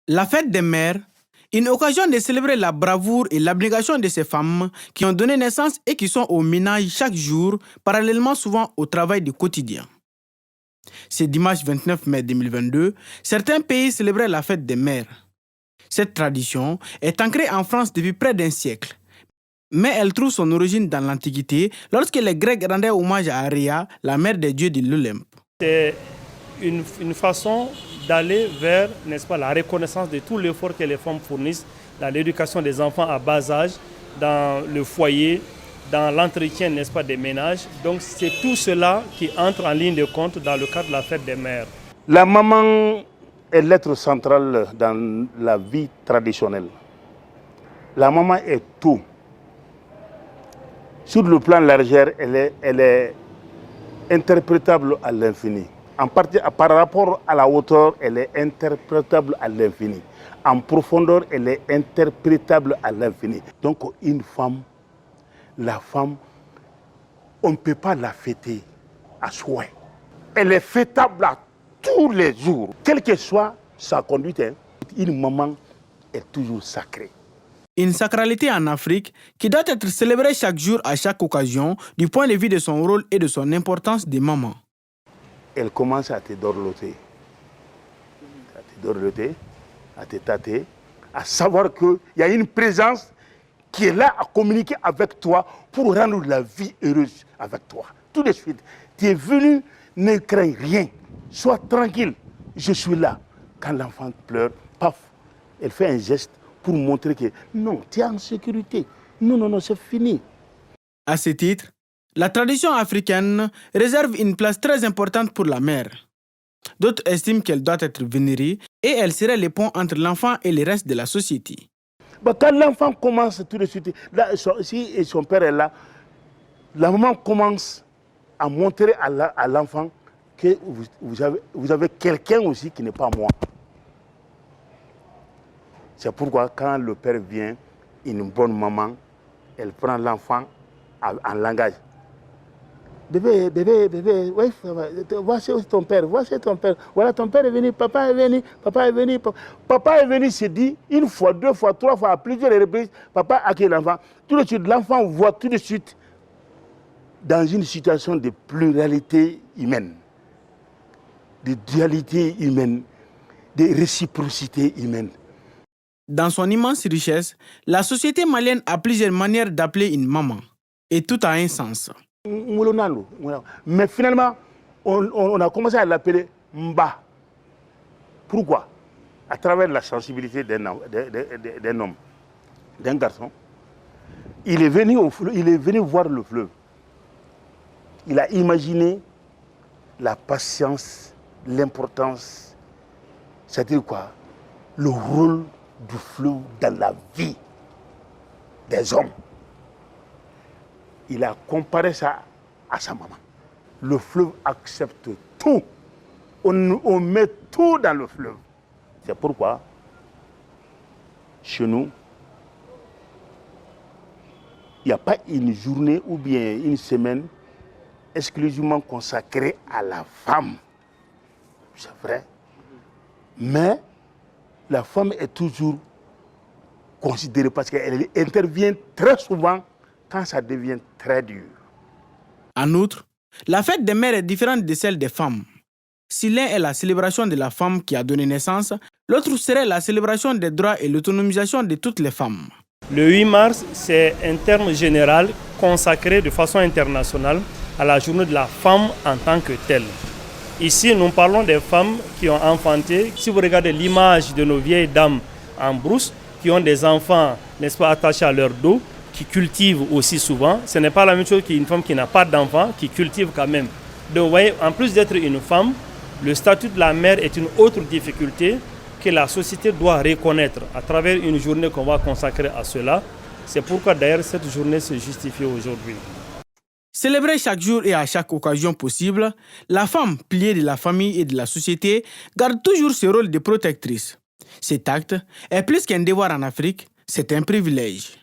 La fête des mères, une occasion de célébrer la bravoure et l'abnégation de ces femmes qui ont donné naissance et qui sont au ménage chaque jour, parallèlement souvent au travail du quotidien. Ce dimanche 29 mai 2022, certains pays célébraient la fête des mères. Cette tradition est ancrée en France depuis près d'un siècle. Mais elle trouve son origine dans l'Antiquité, lorsque les Grecs rendaient hommage à Rhea, la mère des dieux de l'Olympe. C'est une façon d'aller vers, n'est-ce pas, la reconnaissance de tout l'effort que les femmes fournissent dans l'éducation des enfants à bas âge, dans le foyer, dans l'entretien, n'est-ce pas, des ménages. Donc c'est tout cela qui entre en ligne de compte dans le cadre de la fête des mères. La maman est l'être central dans la vie traditionnelle. La maman est tout. Sur le plan largeur, elle est interprétable à l'infini. Par rapport à la hauteur, elle est interprétable à l'infini. En profondeur, elle est interprétable à l'infini. Donc une femme, la femme, on ne peut pas la fêter à souhait. Elle est fêtable à tous les jours. Quelle que soit sa conduite, une maman est toujours sacrée. Une sacralité en Afrique qui doit être célébrée chaque jour à chaque occasion du point de vue de son rôle et de son importance de maman. Elle commence à te dorloter, à te tâter, à savoir qu'il y a une présence qui est là à communiquer avec toi pour rendre la vie heureuse avec toi. Tout de suite, tu es venu, ne crains rien, sois tranquille, je suis là. Quand l'enfant pleure, paf, elle fait un geste pour montrer que non, tu es en sécurité. Non, c'est fini. À ce titre, la tradition africaine réserve une place très importante pour la mère. D'autres estiment qu'elle doit être vénérée et elle serait le pont entre l'enfant et le reste de la société. Quand l'enfant commence tout de suite, là, si son père est là, la maman commence à montrer à l'enfant que vous avez quelqu'un aussi qui n'est pas moi. C'est pourquoi quand le père vient, une bonne maman, elle prend l'enfant en langage. Bébé, ouais, voici ton père, Voilà, ton père est venu, papa est venu. Papa est venu, se dit une fois, deux fois, trois fois, à plusieurs reprises, papa a accueilli l'enfant. Tout de suite, l'enfant voit tout de suite dans une situation de pluralité humaine, de dualité humaine, de réciprocité humaine. Dans son immense richesse, la société malienne a plusieurs manières d'appeler une maman. Et tout a un sens. Mais finalement, on a commencé à l'appeler Mba. Pourquoi? À travers la sensibilité d'un homme, d'un garçon. Il est venu voir le fleuve. Il a imaginé la patience, l'importance, c'est-à-dire quoi? Le rôle du fleuve dans la vie des hommes. Il a comparé ça à sa maman. Le fleuve accepte tout. On met tout dans le fleuve. C'est pourquoi, chez nous, il n'y a pas une journée ou bien une semaine exclusivement consacrée à la femme. C'est vrai. Mais la femme est toujours considérée parce qu'elle intervient très souvent quand ça devient très dur. En outre, la fête des mères est différente de celle des femmes. Si l'un est la célébration de la femme qui a donné naissance, l'autre serait la célébration des droits et l'autonomisation de toutes les femmes. Le 8 mars, c'est un terme général consacré de façon internationale à la journée de la femme en tant que telle. Ici, nous parlons des femmes qui ont enfanté. Si vous regardez l'image de nos vieilles dames en brousse, qui ont des enfants, n'est-ce pas, attachés à leur dos, qui cultivent aussi souvent, ce n'est pas la même chose qu'une femme qui n'a pas d'enfant, qui cultive quand même. Donc vous voyez, en plus d'être une femme, le statut de la mère est une autre difficulté que la société doit reconnaître à travers une journée qu'on va consacrer à cela. C'est pourquoi d'ailleurs cette journée se justifie aujourd'hui. Célébrée chaque jour et à chaque occasion possible, la femme, pilier de la famille et de la société, garde toujours ce rôle de protectrice. Cet acte est plus qu'un devoir en Afrique, c'est un privilège.